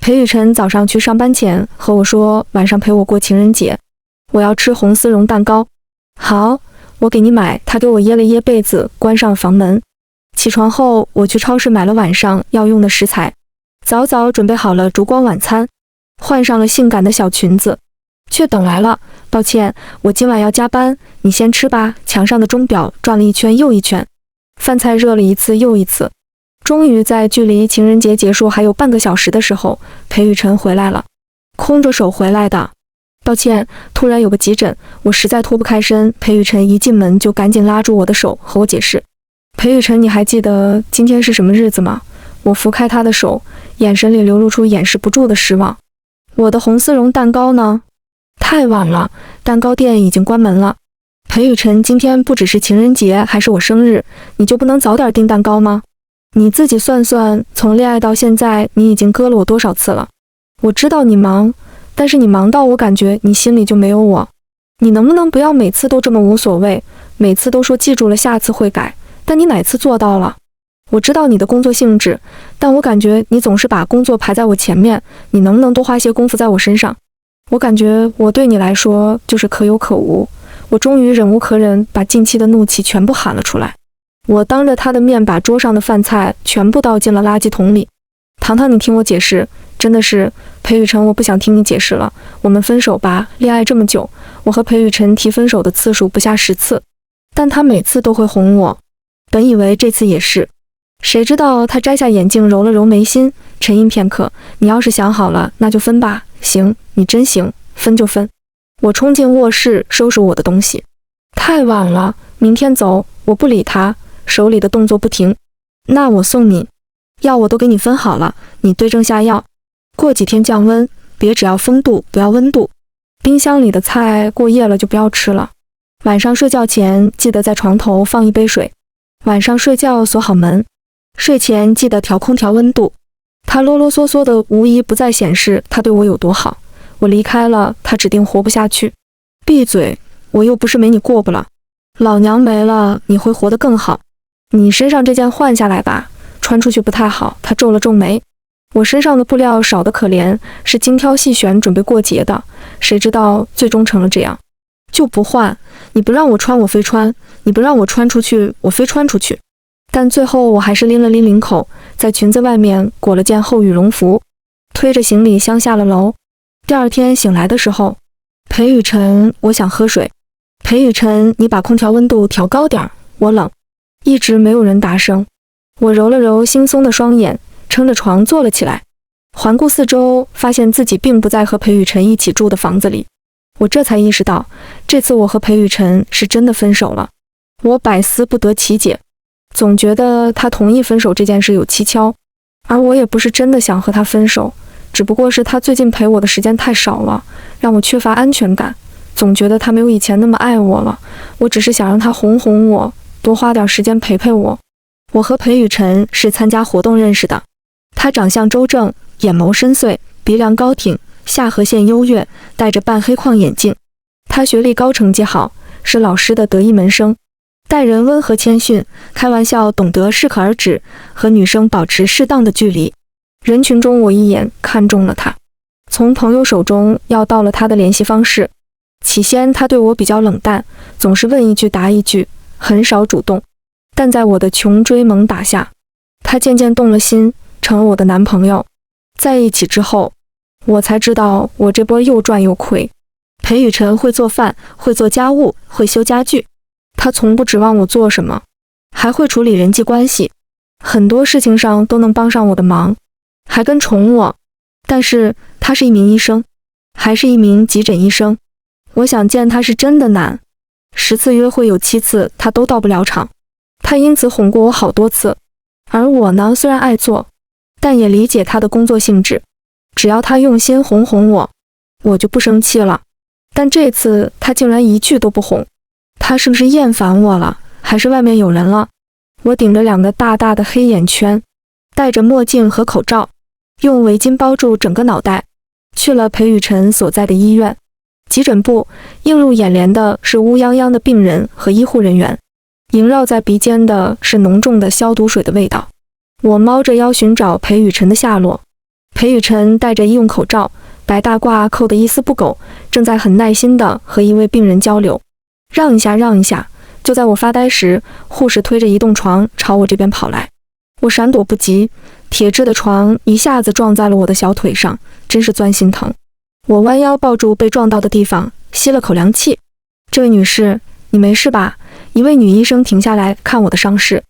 裴雨辰早上去上班前和我说晚上陪我过情人节，我要吃红丝绒蛋糕。好，我给你买。他给我掖了掖被子，关上房门。起床后，我去超市买了晚上要用的食材，早早准备好了烛光晚餐，换上了性感的小裙子，却等来了。抱歉，我今晚要加班，你先吃吧。墙上的钟表转了一圈又一圈，饭菜热了一次又一次。终于在距离情人节结束还有半个小时的时候，裴雨辰回来了，空着手回来的。抱歉，突然有个急诊，我实在脱不开身。裴雨辰一进门就赶紧拉住我的手和我解释。裴雨辰，你还记得今天是什么日子吗？我拂开他的手，眼神里流露出掩饰不住的失望。我的红丝绒蛋糕呢？太晚了，蛋糕店已经关门了。裴雨辰，今天不只是情人节，还是我生日，你就不能早点订蛋糕吗？你自己算算，从恋爱到现在，你已经割了我多少次了？我知道你忙，但是你忙到我感觉你心里就没有我。你能不能不要每次都这么无所谓，每次都说记住了，下次会改，但你哪次做到了？我知道你的工作性质，但我感觉你总是把工作排在我前面，你能不能多花些功夫在我身上？我感觉我对你来说就是可有可无。我终于忍无可忍，把近期的怒气全部喊了出来。我当着他的面把桌上的饭菜全部倒进了垃圾桶里。糖糖，你听我解释，真的是，裴雨辰，我不想听你解释了，我们分手吧。恋爱这么久，我和裴雨辰提分手的次数不下10次，但他每次都会哄我，本以为这次也是，谁知道他摘下眼镜揉了揉眉心，沉吟片刻，你要是想好了，那就分吧。行，你真行，分就分。我冲进卧室收拾我的东西，太晚了，明天走。我不理他，手里的动作不停。那我送你，药我都给你分好了，你对症下药，过几天降温，别只要风度不要温度。冰箱里的菜过夜了就不要吃了。晚上睡觉前记得在床头放一杯水，晚上睡觉锁好门，睡前记得调空调温度。他啰啰嗦嗦的无疑不再显示他对我有多好，我离开了他指定活不下去。闭嘴，我又不是没你过不了，老娘没了你会活得更好。你身上这件换下来吧，穿出去不太好。他皱了皱眉，我身上的布料少得可怜，是精挑细选准备过节的，谁知道最终成了这样。就不换，你不让我穿我非穿，你不让我穿出去我非穿出去。但最后我还是拎了拎领口，在裙子外面裹了件厚羽绒服，推着行李箱下了楼。第二天醒来的时候，裴雨辰，我想喝水。裴雨辰，你把空调温度调高点，我冷。一直没有人答声。我揉了揉惺忪的双眼，撑着床坐了起来，环顾四周，发现自己并不在和裴雨辰一起住的房子里。我这才意识到，这次我和裴雨辰是真的分手了。我百思不得其解，总觉得他同意分手这件事有蹊跷，而我也不是真的想和他分手，只不过是他最近陪我的时间太少了，让我缺乏安全感，总觉得他没有以前那么爱我了。我只是想让他哄哄我，多花点时间陪陪我。我和裴雨辰是参加活动认识的，他长相周正，眼眸深邃，鼻梁高挺，下颌线优越，戴着半黑框眼镜。他学历高，成绩好，是老师的得意门生，待人温和谦逊，开玩笑懂得适可而止，和女生保持适当的距离。人群中我一眼看中了他，从朋友手中要到了他的联系方式。起先他对我比较冷淡，总是问一句答一句，很少主动，但在我的穷追猛打下，他渐渐动了心，成了我的男朋友。在一起之后，我才知道我这波又赚又亏。裴雨辰会做饭，会做家务，会修家具，他从不指望我做什么，还会处理人际关系，很多事情上都能帮上我的忙，还跟宠我。但是他是一名医生，还是一名急诊医生，我想见他是真的难。10次约会有7次他都到不了场，他因此哄过我好多次。而我呢，虽然爱做，但也理解他的工作性质，只要他用心哄哄我，我就不生气了。但这次他竟然一句都不哄，他是不是厌烦我了，还是外面有人了？我顶着2个大大的黑眼圈，戴着墨镜和口罩，用围巾包住整个脑袋，去了裴雨辰所在的医院。急诊部映入眼帘的是乌泱泱的病人和医护人员，萦绕在鼻尖的是浓重的消毒水的味道。我猫着腰寻找裴雨辰的下落，裴雨辰戴着医用口罩，白大褂扣得一丝不苟，正在很耐心地和一位病人交流。让一下，让一下！就在我发呆时，护士推着移动床朝我这边跑来，我闪躲不及，铁质的床一下子撞在了我的小腿上，真是钻心疼。我弯腰抱住被撞到的地方，吸了口凉气。这位女士，你没事吧？一位女医生停下来看我的伤势。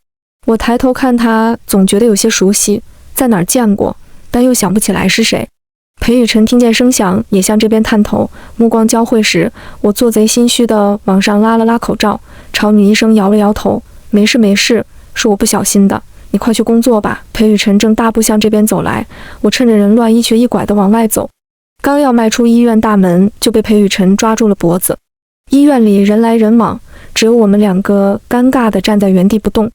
我抬头看她，总觉得有些熟悉，在哪儿见过，但又想不起来是谁。裴雨辰听见声响，也向这边探头，目光交汇时，我做贼心虚地往上拉了拉口罩，朝女医生摇了摇头：“没事没事，是我不小心的，你快去工作吧。”裴雨辰正大步向这边走来，我趁着人乱一瘸一拐地往外走，刚要迈出医院大门，就被裴雨辰抓住了脖子。医院里人来人往，只有我们两个尴尬地站在原地不动。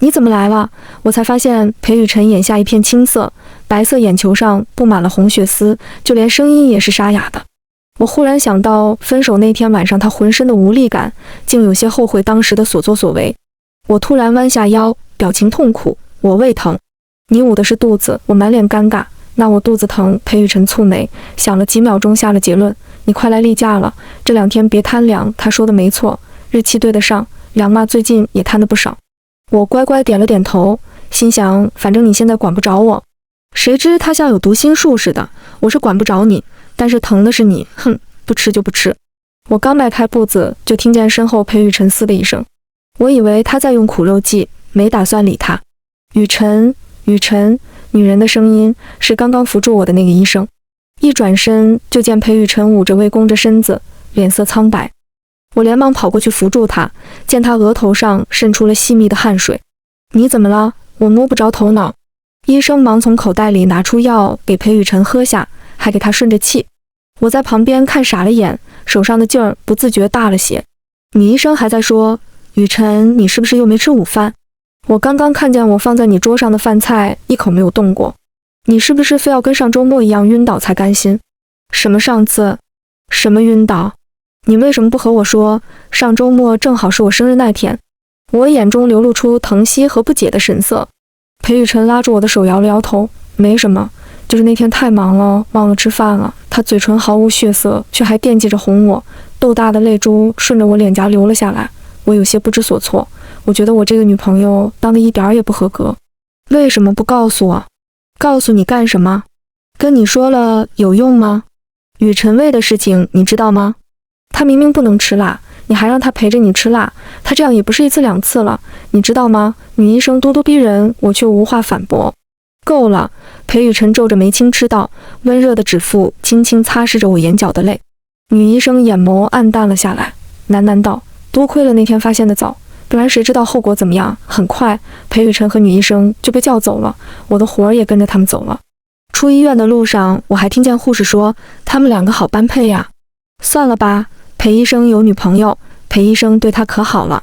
你怎么来了？我才发现裴雨辰眼下一片青色，白色眼球上布满了红血丝，就连声音也是沙哑的。我忽然想到分手那天晚上他浑身的无力感，竟有些后悔当时的所作所为。我突然弯下腰，表情痛苦：“我胃疼。”你捂的是肚子。我满脸尴尬：“那我肚子疼。”裴雨辰蹙眉，想了几秒钟下了结论：“你快来例假了，这2天别贪凉。”他说的没错，日期对得上，凉妈最近也贪得不少。我乖乖点了点头，心想反正你现在管不着我。谁知他像有读心术似的，我是管不着你，但是疼的是你，哼，不吃就不吃。我刚迈开步子，就听见身后裴雨辰嘶的一声，我以为他在用苦肉计，没打算理他。雨辰，雨辰，女人的声音是刚刚扶住我的那个医生。一转身就见裴雨辰捂着胃，弓着身子，脸色苍白。我连忙跑过去扶住他，见他额头上渗出了细密的汗水。你怎么了？我摸不着头脑。医生忙从口袋里拿出药给裴雨辰喝下，还给他顺着气。我在旁边看傻了眼，手上的劲儿不自觉大了些。女医生还在说：“雨辰，你是不是又没吃午饭？我刚刚看见我放在你桌上的饭菜一口没有动过，你是不是非要跟上周末一样晕倒才甘心？”什么上次？什么晕倒？你为什么不和我说？上周末正好是我生日那天。我眼中流露出疼惜和不解的神色。裴雨辰拉住我的手摇了摇头：“没什么，就是那天太忙了，忘了吃饭了。”他嘴唇毫无血色，却还惦记着哄我，豆大的泪珠顺着我脸颊流了下来。我有些不知所措，我觉得我这个女朋友当得一点儿也不合格。为什么不告诉我？告诉你干什么？跟你说了有用吗？雨辰胃的事情你知道吗？他明明不能吃辣，你还让他陪着你吃辣，他这样也不是1次2次了，你知道吗？女医生咄咄逼人，我却无话反驳。够了！裴雨辰皱着眉轻嗤道，温热的指腹轻轻擦拭着我眼角的泪。女医生眼眸暗淡了下来，喃喃道：“多亏了那天发现的早，不然谁知道后果怎么样。”很快，裴雨辰和女医生就被叫走了，我的活儿也跟着他们走了。出医院的路上，我还听见护士说：“他们2个好般配呀。”算了吧，裴医生有女朋友，裴医生对他可好了。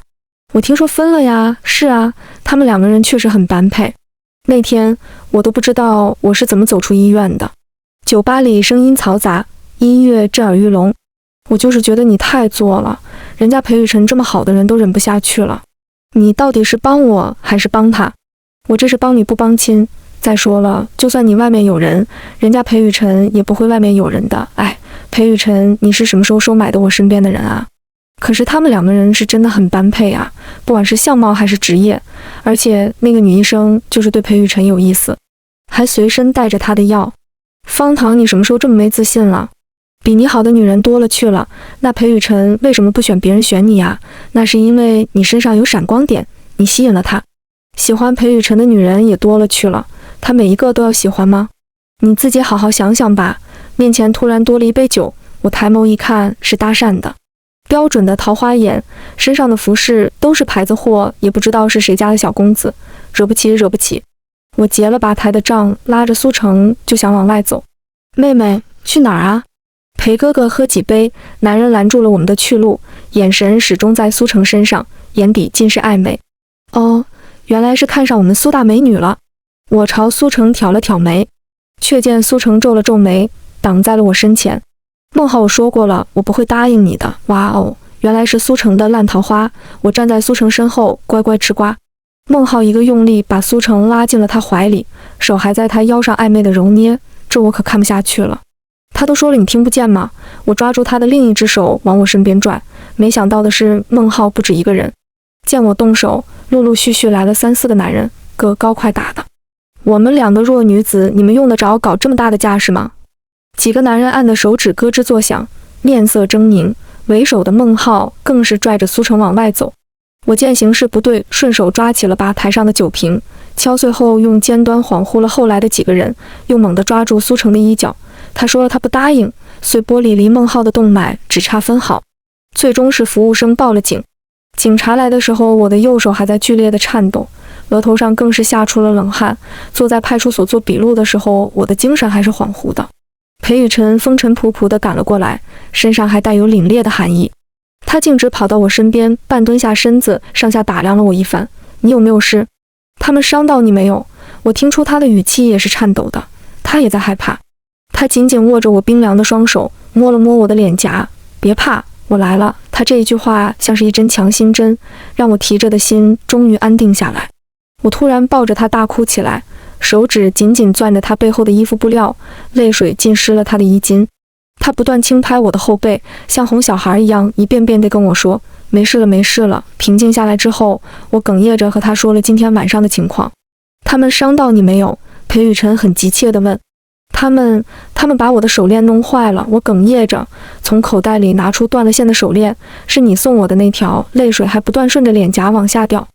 我听说分了呀。是啊，他们2个人确实很般配。那天我都不知道我是怎么走出医院的。酒吧里声音嘈杂，音乐震耳欲聋。我就是觉得你太作了，人家裴雨辰这么好的人都忍不下去了。你到底是帮我还是帮他？我这是帮你不帮亲。再说了，就算你外面有人，人家裴雨辰也不会外面有人的。哎，裴雨辰，你是什么时候收买的我身边的人啊？可是他们2个人是真的很般配啊，不管是相貌还是职业，而且那个女医生就是对裴雨辰有意思，还随身带着他的药。方糖，你什么时候这么没自信了？比你好的女人多了去了，那裴雨辰为什么不选别人选你啊？那是因为你身上有闪光点，你吸引了他。喜欢裴雨辰的女人也多了去了，他每一个都要喜欢吗？你自己好好想想吧。面前突然多了一杯酒，我抬眸一看，是搭讪的，标准的桃花眼，身上的服饰都是牌子货，也不知道是谁家的小公子，惹不起惹不起。我结了吧台的账，拉着苏成就想往外走。妹妹，去哪儿啊？裴哥哥喝几杯，男人拦住了我们的去路，眼神始终在苏成身上，眼底尽是暧昧。哦，原来是看上我们苏大美女了。我朝苏成挑了挑眉，却见苏成皱了皱眉，挡在了我身前。孟浩，我说过了，我不会答应你的。哇哦，原来是苏成的烂桃花。我站在苏成身后，乖乖吃瓜。孟浩一个用力把苏成拉进了他怀里，手还在他腰上暧昧的揉捏，这我可看不下去了。他都说了你听不见吗？我抓住他的另一只手往我身边拽，没想到的是孟浩不止一个人。见我动手，陆陆续续来了3、4个男人，个高快打的。我们2个弱女子，你们用得着搞这么大的架势吗？几个男人按的手指咯吱作响，面色狰狞，为首的孟浩更是拽着苏成往外走。我见形势不对，顺手抓起了吧台上的酒瓶，敲碎后用尖端恍惚了后来的几个人，又猛地抓住苏成的衣角。他说了他不答应，碎玻璃离孟浩的动脉只差分毫。最终是服务生报了警。警察来的时候，我的右手还在剧烈的颤抖，额头上更是吓出了冷汗。坐在派出所做笔录的时候，我的精神还是恍惚的。裴雨辰风尘仆仆地赶了过来，身上还带有凛冽的寒意。他径直跑到我身边，半蹲下身子，上下打量了我一番。你有没有事？他们伤到你没有？我听出他的语气也是颤抖的，他也在害怕。他紧紧握着我冰凉的双手，摸了摸我的脸颊。别怕，我来了。他这一句话像是一针强心针，让我提着的心终于安定下来。我突然抱着他大哭起来，手指紧紧攥着他背后的衣服布料，泪水浸湿了他的衣襟。他不断轻拍我的后背，像哄小孩一样一遍遍地跟我说没事了没事了。平静下来之后，我哽咽着和他说了今天晚上的情况。他们伤到你没有？裴雨辰很急切地问。他们把我的手链弄坏了。我哽咽着从口袋里拿出断了线的手链，是你送我的那条。泪水还不断顺着脸颊往下掉。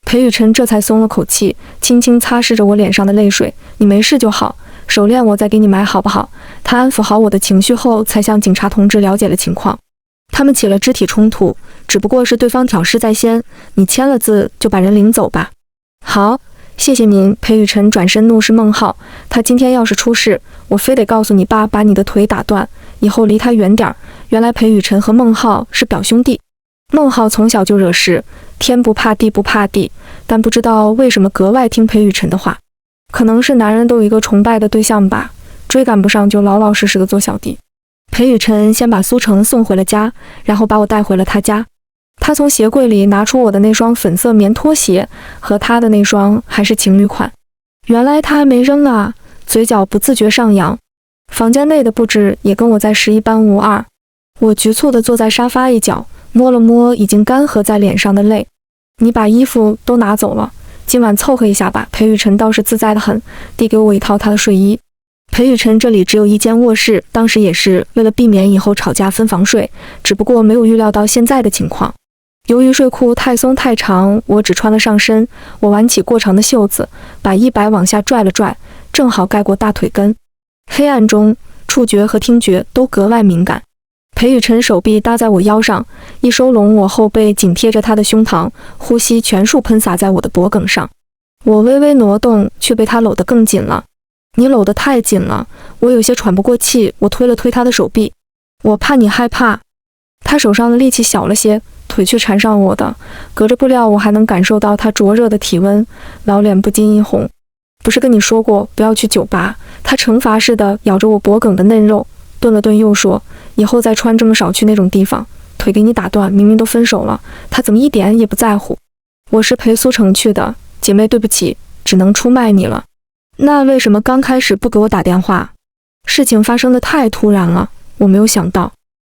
裴雨辰这才松了口气，轻轻擦拭着我脸上的泪水。你没事就好，手链我再给你买好不好？他安抚好我的情绪后，才向警察同志了解了情况。他们起了肢体冲突，只不过是对方挑事在先，你签了字就把人领走吧。好，谢谢您。裴雨辰转身怒视孟浩，他今天要是出事，我非得告诉你爸，把你的腿打断，以后离他远点儿。原来裴雨辰和孟浩是表兄弟。孟浩从小就惹事，天不怕地不怕地，但不知道为什么格外听裴雨辰的话。可能是男人都有一个崇拜的对象吧，追赶不上就老老实实的做小弟。裴雨辰先把苏成送回了家，然后把我带回了他家。他从鞋柜里拿出我的那双粉色棉拖鞋，和他的那双还是情侣款。原来他还没扔啊，嘴角不自觉上扬。房间内的布置也跟我在时一般无二。我局促地坐在沙发一角，摸了摸已经干涸在脸上的泪。你把衣服都拿走了，今晚凑合一下吧。裴雨辰倒是自在得很，递给我一套他的睡衣。裴雨辰这里只有一间卧室，当时也是为了避免以后吵架分房睡，只不过没有预料到现在的情况。由于睡裤太松太长，我只穿了上身。我挽起过长的袖子，把衣摆往下拽了拽，正好盖过大腿根。黑暗中，触觉和听觉都格外敏感。裴雨辰手臂搭在我腰上，一收拢我后背，紧贴着他的胸膛，呼吸全数喷洒在我的脖颈上。我微微挪动，却被他搂得更紧了。你搂得太紧了，我有些喘不过气。我推了推他的手臂，我怕你害怕。他手上的力气小了些，腿却缠上我的，隔着布料我还能感受到他灼热的体温，老脸不禁一红。不是跟你说过不要去酒吧？他惩罚似的咬着我脖颈的嫩肉，顿了顿又说，以后再穿这么少去那种地方，腿给你打断，明明都分手了，他怎么一点也不在乎？我是陪苏成去的，姐妹对不起，只能出卖你了。那为什么刚开始不给我打电话？事情发生的太突然了，我没有想到。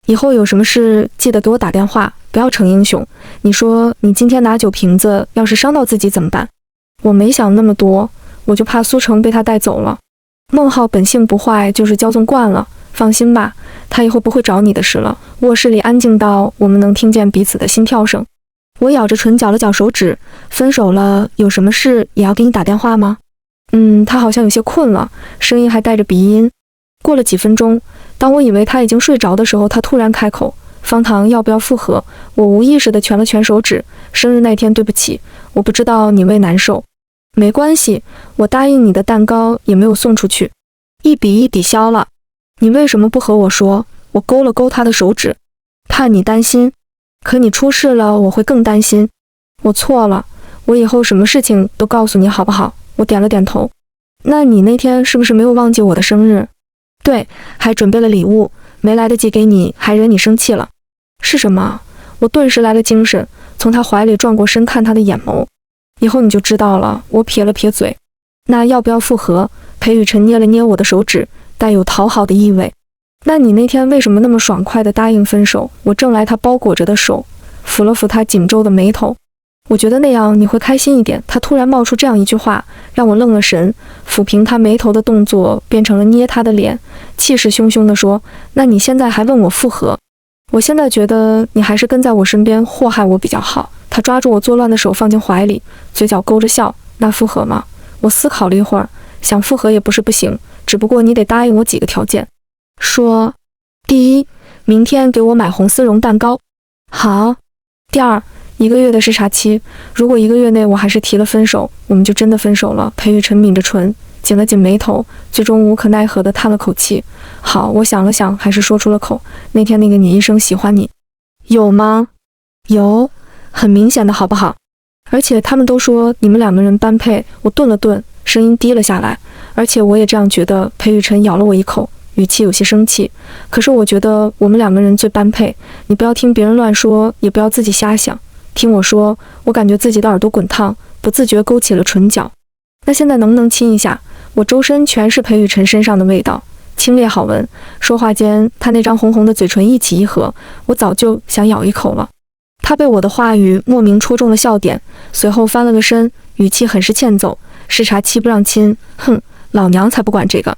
以后有什么事记得给我打电话，不要逞英雄。你说你今天拿酒瓶子，要是伤到自己怎么办？我没想那么多，我就怕苏成被他带走了。孟浩本性不坏，就是骄纵惯了，放心吧，他以后不会找你的事了。卧室里安静到我们能听见彼此的心跳声。我咬着唇绞了绞手指，分手了，有什么事也要给你打电话吗？他好像有些困了，声音还带着鼻音。过了几分钟，当我以为他已经睡着的时候，他突然开口，方糖要不要复合？我无意识地蜷了蜷手指，生日那天对不起，我不知道你胃难受。没关系，我答应你的蛋糕也没有送出去。1比1抵消了。你为什么不和我说？我勾了勾他的手指，怕你担心。可你出事了，我会更担心。我错了，我以后什么事情都告诉你好不好？我点了点头。那你那天是不是没有忘记我的生日？对，还准备了礼物，没来得及给你，还惹你生气了。是什么？我顿时来了精神，从他怀里转过身看他的眼眸。以后你就知道了。我撇了撇嘴。那要不要复合？裴雨辰捏了捏我的手指，带有讨好的意味。那你那天为什么那么爽快地答应分手？我挣来他包裹着的手，抚了抚他紧皱的眉头。我觉得那样你会开心一点。他突然冒出这样一句话，让我愣了神，抚平他眉头的动作变成了捏他的脸，气势汹汹地说：那你现在还问我复合？我现在觉得你还是跟在我身边祸害我比较好。他抓住我作乱的手放进怀里，嘴角勾着笑。那复合吗？我思考了一会儿，想复合也不是不行，只不过你得答应我几个条件。说，第一，明天给我买红丝绒蛋糕。好。第二，1个月的视察期，如果1个月内我还是提了分手，我们就真的分手了。裴雨辰抿着唇，紧了紧眉头，最终无可奈何地叹了口气。好，我想了想，还是说出了口。那天那个女医生喜欢你，有吗？有，很明显的好不好？而且他们都说你们2个人般配。我顿了顿，声音低了下来。而且我也这样觉得。裴雨辰咬了我一口，语气有些生气。可是我觉得我们2个人最般配。你不要听别人乱说，也不要自己瞎想。听我说，我感觉自己的耳朵滚烫，不自觉勾起了唇角。那现在能不能亲一下？我周身全是裴雨辰身上的味道，清冽好闻。说话间，他那张红红的嘴唇一起一合，我早就想咬一口了。他被我的话语莫名戳中了笑点，随后翻了个身，语气很是欠揍。视察期不让亲，哼，老娘才不管这个。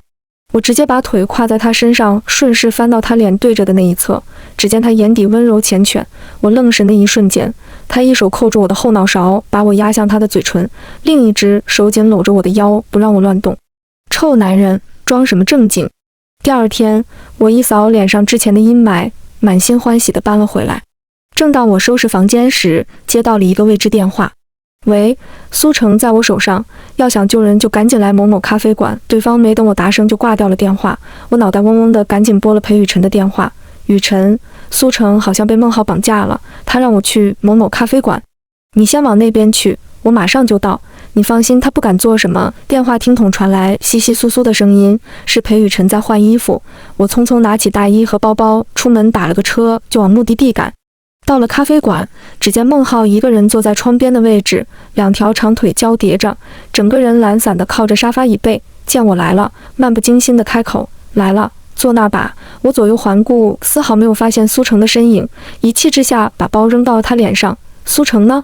我直接把腿跨在他身上，顺势翻到他脸对着的那一侧。只见他眼底温柔缱绻，我愣神的一瞬间，他一手扣住我的后脑勺，把我压向他的嘴唇，另一只手紧搂着我的腰，不让我乱动。臭男人，装什么正经？第二天，我一扫脸上之前的阴霾，满心欢喜地搬了回来。正当我收拾房间时，接到了一个未知电话。喂，苏成在我手上，要想救人就赶紧来某某咖啡馆。对方没等我答声就挂掉了电话。我脑袋嗡嗡的，赶紧拨了裴雨辰的电话。雨辰，苏成好像被孟浩绑架了，他让我去某某咖啡馆，你先往那边去，我马上就到。你放心，他不敢做什么。电话听筒传来窸窸窣窣的声音，是裴雨辰在换衣服。我匆匆拿起大衣和包包，出门打了个车就往目的地赶。到了咖啡馆，只见孟浩一个人坐在窗边的位置，2条长腿交叠着，整个人懒散地靠着沙发椅背。见我来了，漫不经心地开口：来了，坐那儿吧。我左右环顾，丝毫没有发现苏成的身影，一气之下把包扔到了他脸上。苏成呢？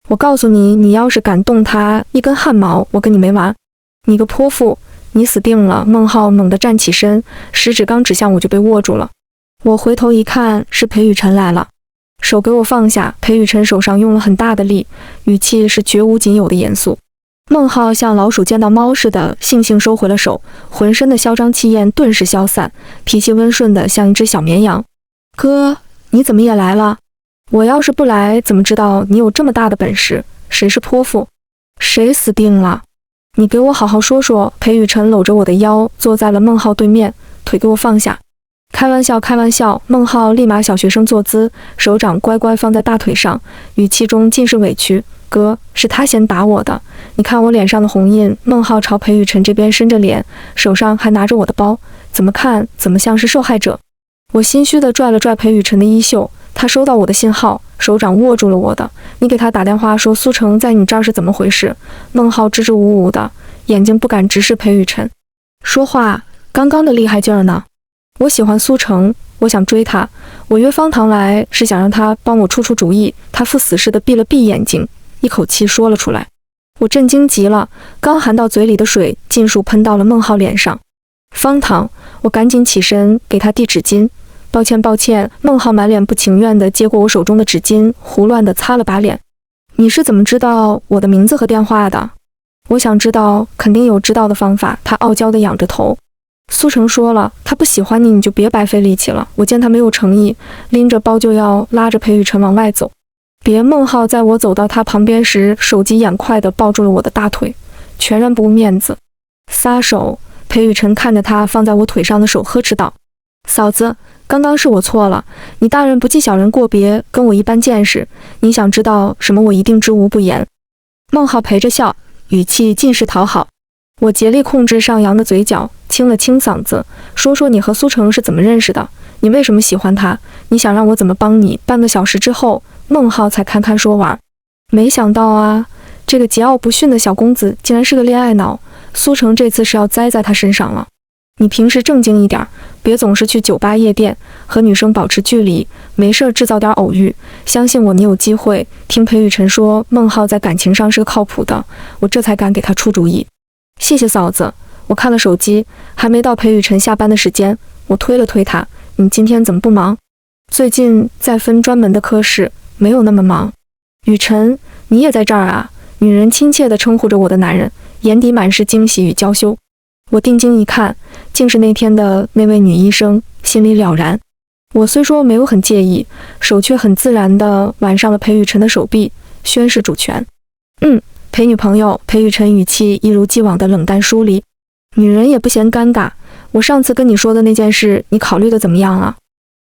我告诉你，你要是敢动他一根汗毛，我跟你没完。你个泼妇，你死定了。孟浩猛地站起身，食指刚指向我就被握住了。我回头一看，是裴雨辰来了。手给我放下。裴雨辰手上用了很大的力，语气是绝无仅有的严肃。孟浩像老鼠见到猫似的，悻悻收回了手，浑身的嚣张气焰顿时消散，脾气温顺的像一只小绵羊。哥，你怎么也来了？我要是不来，怎么知道你有这么大的本事？谁是泼妇？谁死定了？你给我好好说说。裴雨辰搂着我的腰，坐在了孟浩对面，腿给我放下。开玩笑，开玩笑。孟浩立马小学生坐姿，手掌乖乖放在大腿上，语气中尽是委屈。哥，是他先打我的，你看我脸上的红印。孟浩朝裴雨辰这边伸着脸，手上还拿着我的包，怎么看怎么像是受害者。我心虚地拽了拽裴雨辰的衣袖，他收到我的信号，手掌握住了我的。你给他打电话说苏成在你这儿是怎么回事？孟浩支支吾吾的，眼睛不敢直视裴雨辰，说话刚刚的厉害劲儿呢。我喜欢苏成，我想追他，我约方糖来是想让他帮我出出主意。他赴死似的闭了闭眼睛，一口气说了出来。我震惊极了，刚含到嘴里的水尽数喷到了孟浩脸上。方糖，我赶紧起身给他递纸巾。抱歉抱歉。孟浩满脸不情愿地接过我手中的纸巾，胡乱地擦了把脸。你是怎么知道我的名字和电话的？我想知道，肯定有知道的方法。他傲娇地仰着头。苏成说了，他不喜欢你，你就别白费力气了。我见他没有诚意，拎着包就要拉着裴雨辰往外走。别！孟浩在我走到他旁边时，手疾眼快地抱住了我的大腿，全然不顾面子。撒手！裴雨辰看着他放在我腿上的手，呵斥道：嫂子，刚刚是我错了，你大人不计小人过别，跟我一般见识。你想知道什么，我一定知无不言。孟浩陪着笑，语气尽是讨好。我竭力控制上扬的嘴角，清了清嗓子，说说你和苏成是怎么认识的？你为什么喜欢他？你想让我怎么帮你？半个小时之后，孟浩才堪堪说完。没想到啊，这个桀骜不驯的小公子竟然是个恋爱脑。苏成这次是要栽在他身上了。你平时正经一点，别总是去酒吧夜店，和女生保持距离，没事制造点偶遇。相信我，你有机会。听裴雨辰说孟浩在感情上是个靠谱的，我这才敢给他出主意。谢谢嫂子。我看了手机，还没到裴雨辰下班的时间，我推了推他，你今天怎么不忙？最近在分专门的科室，没有那么忙。雨辰，你也在这儿啊？女人亲切地称呼着我的男人，眼底满是惊喜与娇羞。我定睛一看，竟是那天的那位女医生，心里了然。我虽说没有很介意，手却很自然地挽上了裴雨辰的手臂，宣示主权。裴女朋友。裴雨辰语气一如既往的冷淡疏离。女人也不嫌尴尬，我上次跟你说的那件事，你考虑的怎么样了？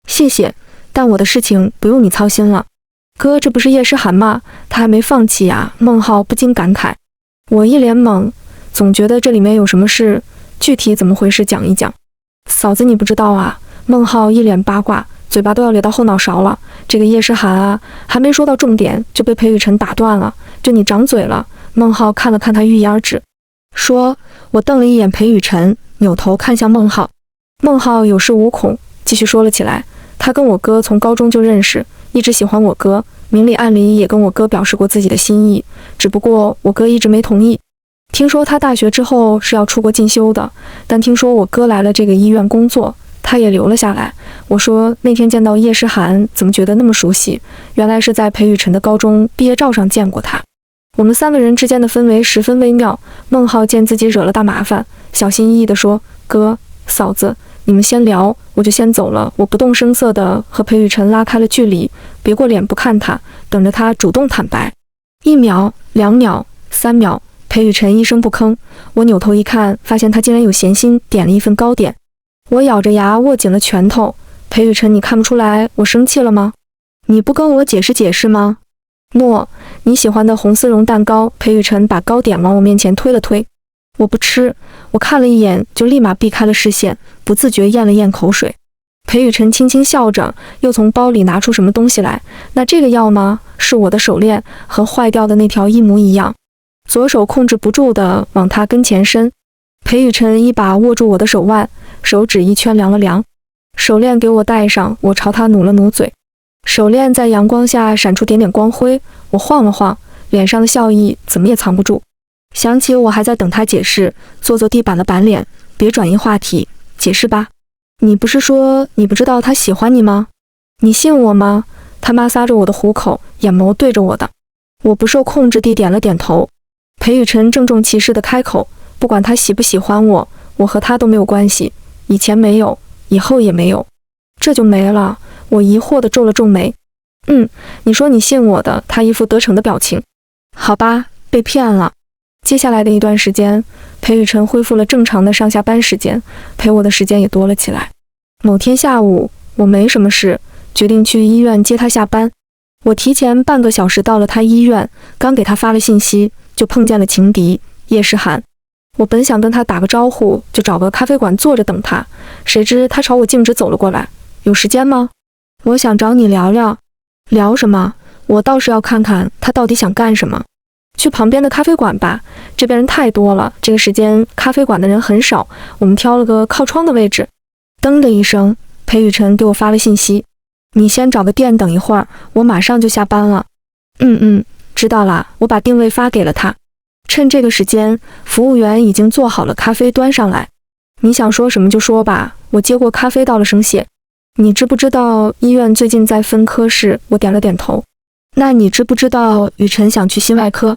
谢谢，但我的事情不用你操心了。哥，这不是叶诗涵吗？他还没放弃呀。孟浩不禁感慨。我一脸懵，总觉得这里面有什么事，具体怎么回事讲一讲。嫂子，你不知道啊。孟浩一脸八卦，嘴巴都要咧到后脑勺了。这个叶诗涵啊，还没说到重点就被裴雨辰打断了。就你长嘴了。孟浩看了看他欲言而止，说。我瞪了一眼裴雨辰，扭头看向孟浩。孟浩有恃无恐，继续说了起来。他跟我哥从高中就认识，一直喜欢我哥，明里暗里也跟我哥表示过自己的心意，只不过我哥一直没同意。听说他大学之后是要出国进修的，但听说我哥来了这个医院工作，他也留了下来。我说那天见到叶诗涵，怎么觉得那么熟悉？原来是在裴雨辰的高中毕业照上见过他。我们三个人之间的氛围十分微妙。孟浩见自己惹了大麻烦，小心翼翼地说：“哥，嫂子，你们先聊，我就先走了。”我不动声色地和裴雨辰拉开了距离，别过脸不看他，等着他主动坦白。1秒、2秒、3秒，裴雨辰一声不吭。我扭头一看，发现他竟然有闲心点了一份糕点。我咬着牙握紧了拳头。裴雨辰，你看不出来我生气了吗？你不跟我解释解释吗？诺，你喜欢的红丝绒蛋糕。裴雨辰把糕点往我面前推了推。我不吃。我看了一眼，就立马避开了视线，不自觉咽了咽口水。裴雨辰轻轻笑着，又从包里拿出什么东西来。那这个要吗？是我的手链，和坏掉的那条一模一样。左手控制不住地往他跟前伸。裴雨辰一把握住我的手腕，手指一圈量了量。手链给我戴上。我朝他努了努嘴。手链在阳光下闪出点点光辉，我晃了晃，脸上的笑意怎么也藏不住。想起我还在等他解释，坐地板了板脸，别转移话题，解释吧。你不是说你不知道他喜欢你吗？你信我吗？他摩挲着我的虎口，眼眸对着我的。我不受控制地点了点头。裴雨辰郑重其事地开口，不管他喜不喜欢我，我和他都没有关系，以前没有，以后也没有。这就没了。我疑惑地皱了皱眉。你说你信我的。他一副得逞的表情。好吧，被骗了。接下来的一段时间，裴雨辰恢复了正常的上下班时间，陪我的时间也多了起来。某天下午，我没什么事，决定去医院接他下班。我提前半个小时到了他医院，刚给他发了信息，就碰见了情敌叶诗涵。我本想跟他打个招呼，就找个咖啡馆坐着等他，谁知他朝我径直走了过来。有时间吗？我想找你聊聊。聊什么？我倒是要看看他到底想干什么。去旁边的咖啡馆吧，这边人太多了，这个时间咖啡馆的人很少，我们挑了个靠窗的位置。噔的一声，裴雨辰给我发了信息：你先找个店等一会儿，我马上就下班了。知道啦。我把定位发给了他。趁这个时间，服务员已经做好了咖啡端上来。你想说什么就说吧。我接过咖啡道了声谢。你知不知道医院最近在分科室？我点了点头。那你知不知道雨辰想去心外科？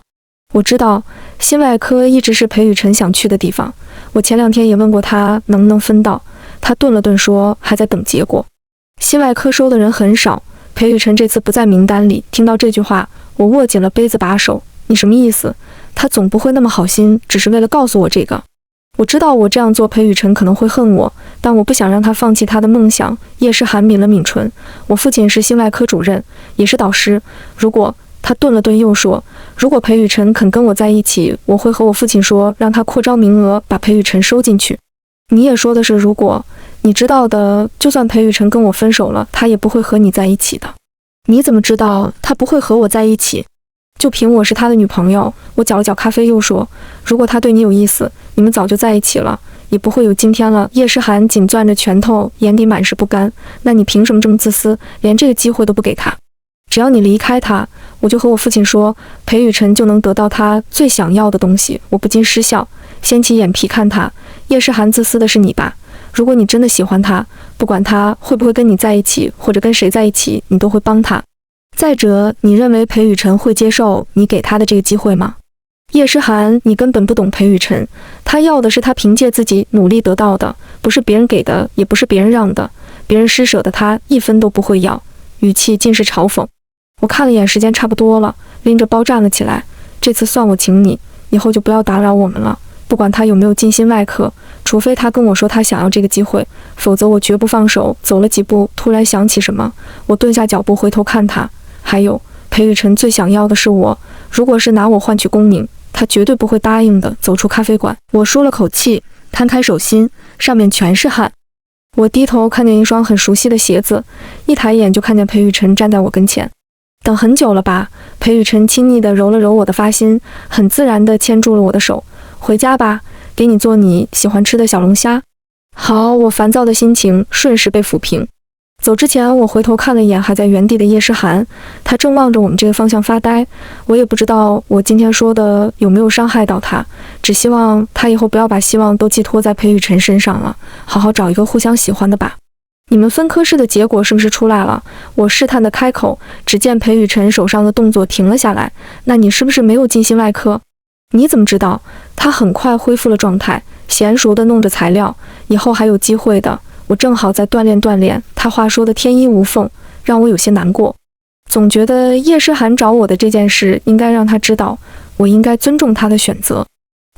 我知道，心外科一直是裴雨辰想去的地方。我前2天也问过他能不能分到，他顿了顿说还在等结果。心外科收的人很少，裴雨辰这次不在名单里。听到这句话，我握紧了杯子把手。你什么意思？他总不会那么好心，只是为了告诉我这个。我知道我这样做，裴雨辰可能会恨我，但我不想让他放弃他的梦想。叶诗涵抿了抿唇。我父亲是心外科主任，也是导师。如果他顿了顿又说，如果裴雨辰肯跟我在一起，我会和我父亲说，让他扩招名额，把裴雨辰收进去。你也说的是如果。你知道的，就算裴雨辰跟我分手了，他也不会和你在一起的。你怎么知道他不会和我在一起？就凭我是他的女朋友。我搅了搅咖啡又说，如果他对你有意思，你们早就在一起了。也不会有今天了。叶诗涵紧攥着拳头，眼底满是不甘。那你凭什么这么自私，连这个机会都不给他？只要你离开他，我就和我父亲说，裴雨辰就能得到他最想要的东西。我不禁失笑，掀起眼皮看他。叶诗涵，自私的是你吧？如果你真的喜欢他，不管他会不会跟你在一起，或者跟谁在一起，你都会帮他。再者，你认为裴雨辰会接受你给他的这个机会吗？叶诗涵，你根本不懂裴雨辰，他要的是他凭借自己努力得到的，不是别人给的，也不是别人让的，别人施舍的他一分都不会要，语气尽是嘲讽。我看了眼时间差不多了，拎着包站了起来。这次算我请你，以后就不要打扰我们了。不管他有没有尽心外客，除非他跟我说他想要这个机会，否则我绝不放手。走了几步，突然想起什么，我顿下脚步回头看他。还有，裴雨辰最想要的是我，如果是拿我换取功名，他绝对不会答应的。走出咖啡馆，我舒了口气，摊开手心，上面全是汗。我低头看见一双很熟悉的鞋子，一抬眼就看见裴雨辰站在我跟前。等很久了吧？裴雨辰亲昵地揉了揉我的发心，很自然地牵住了我的手。回家吧，给你做你喜欢吃的小龙虾。好，我烦躁的心情瞬时被抚平。走之前，我回头看了一眼还在原地的叶诗涵，他正望着我们这个方向发呆。我也不知道我今天说的有没有伤害到他，只希望他以后不要把希望都寄托在裴雨辰身上了，好好找一个互相喜欢的吧。你们分科试的结果是不是出来了？我试探地开口，只见裴雨辰手上的动作停了下来。那你是不是没有尽心外科？你怎么知道？他很快恢复了状态，娴熟地弄着材料，以后还有机会的。我正好在锻炼锻炼。他话说的天衣无缝，让我有些难过。总觉得叶诗涵找我的这件事应该让他知道，我应该尊重他的选择。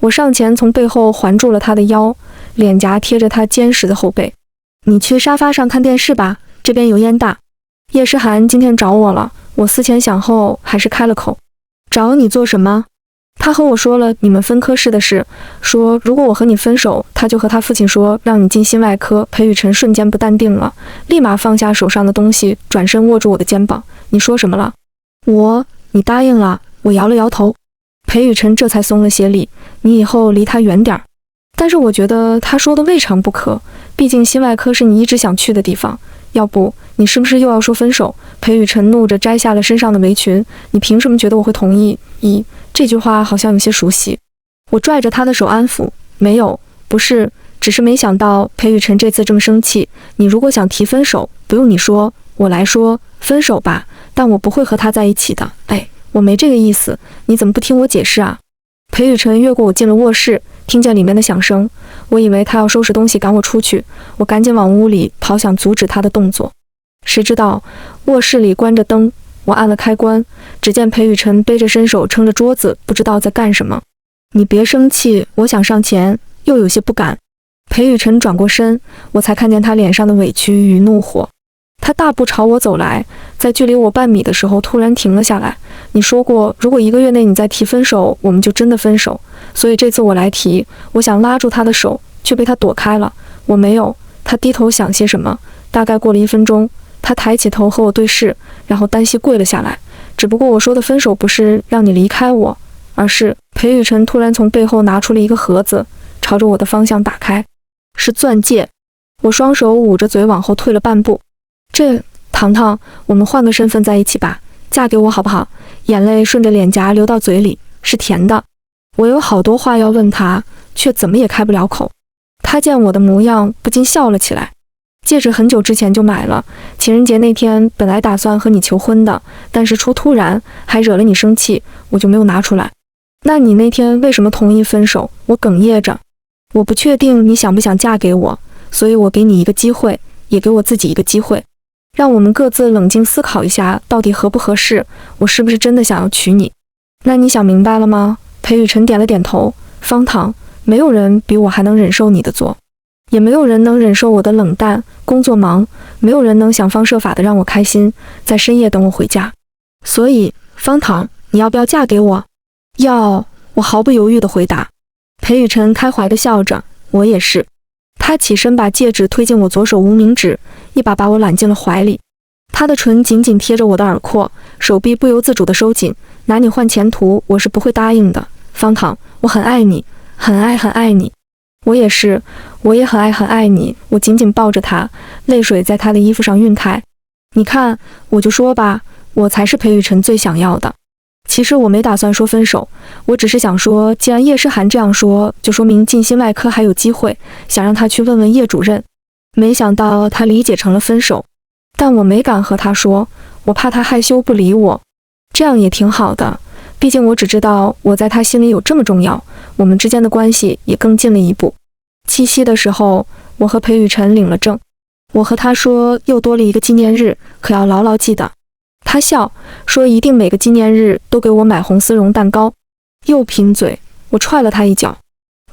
我上前从背后环住了他的腰，脸颊贴着他坚实的后背。你去沙发上看电视吧，这边油烟大。叶诗涵今天找我了，我思前想后还是开了口。找你做什么？他和我说了你们分科室的事，说如果我和你分手，他就和他父亲说让你进心外科。裴雨辰瞬间不淡定了，立马放下手上的东西，转身握住我的肩膀。你说什么了？你答应了。我摇了摇头。裴雨辰这才松了些力。你以后离他远点儿。但是我觉得他说的未尝不可，毕竟心外科是你一直想去的地方。要不你是不是又要说分手？裴雨辰怒着摘下了身上的围裙。你凭什么觉得我会同意？这句话好像有些熟悉。我拽着他的手安抚，没有，不是，只是没想到裴雨辰这次这么生气。你如果想提分手，不用你说，我来说，分手吧，但我不会和他在一起的。我没这个意思，你怎么不听我解释啊？裴雨辰越过我进了卧室，听见里面的响声，我以为他要收拾东西赶我出去，我赶紧往屋里跑，想阻止他的动作。谁知道卧室里关着灯，我按了开关，只见裴雨辰背着伸手撑着桌子，不知道在干什么。你别生气，我想上前，又有些不敢。裴雨辰转过身，我才看见他脸上的委屈与怒火。他大步朝我走来，在距离我半米的时候突然停了下来。你说过，如果1个月内你再提分手，我们就真的分手。所以这次我来提。我想拉住他的手，却被他躲开了。我没有。他低头想些什么，大概过了1分钟，他抬起头和我对视，然后单膝跪了下来。只不过我说的分手不是让你离开我，而是……裴雨辰突然从背后拿出了一个盒子，朝着我的方向打开，是钻戒。我双手捂着嘴往后退了半步。糖糖，我们换个身份在一起吧，嫁给我好不好？眼泪顺着脸颊流到嘴里，是甜的。我有好多话要问他，却怎么也开不了口。他见我的模样，不禁笑了起来。戒指很久之前就买了，情人节那天本来打算和你求婚的，但是出突然，还惹了你生气，我就没有拿出来。那你那天为什么同意分手？我哽咽着。我不确定你想不想嫁给我，所以我给你一个机会，也给我自己一个机会。让我们各自冷静思考一下，到底合不合适，我是不是真的想要娶你？那你想明白了吗？裴雨辰点了点头。方糖，没有人比我还能忍受你的作，也没有人能忍受我的冷淡。工作忙，没有人能想方设法的让我开心，在深夜等我回家。所以，方糖，你要不要嫁给我？要，我毫不犹豫地回答。裴雨辰开怀地笑着，我也是。他起身把戒指推进我左手无名指，一把把我揽进了怀里。他的唇紧紧贴着我的耳廓，手臂不由自主地收紧。拿你换前途，我是不会答应的。方糖，我很爱你，很爱你。我也是，我也很爱你。我紧紧抱着他，泪水在他的衣服上晕开。你看，我就说吧，我才是裴雨辰最想要的。其实我没打算说分手，我只是想说，既然叶诗涵这样说，就说明静心外科还有机会，想让他去问问叶主任。没想到他理解成了分手，但我没敢和他说，我怕他害羞不理我。这样也挺好的，毕竟我只知道我在他心里有这么重要，我们之间的关系也更近了一步。七夕的时候，我和裴雨辰领了证，我和他说又多了一个纪念日，可要牢牢记得。他笑说一定每个纪念日都给我买红丝绒蛋糕，又贫嘴，我踹了他一脚，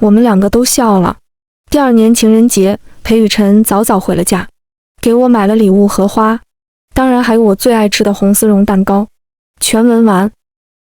我们两个都笑了。第二年情人节，裴雨辰早早回了家，给我买了礼物和花，当然还有我最爱吃的红丝绒蛋糕。全文完。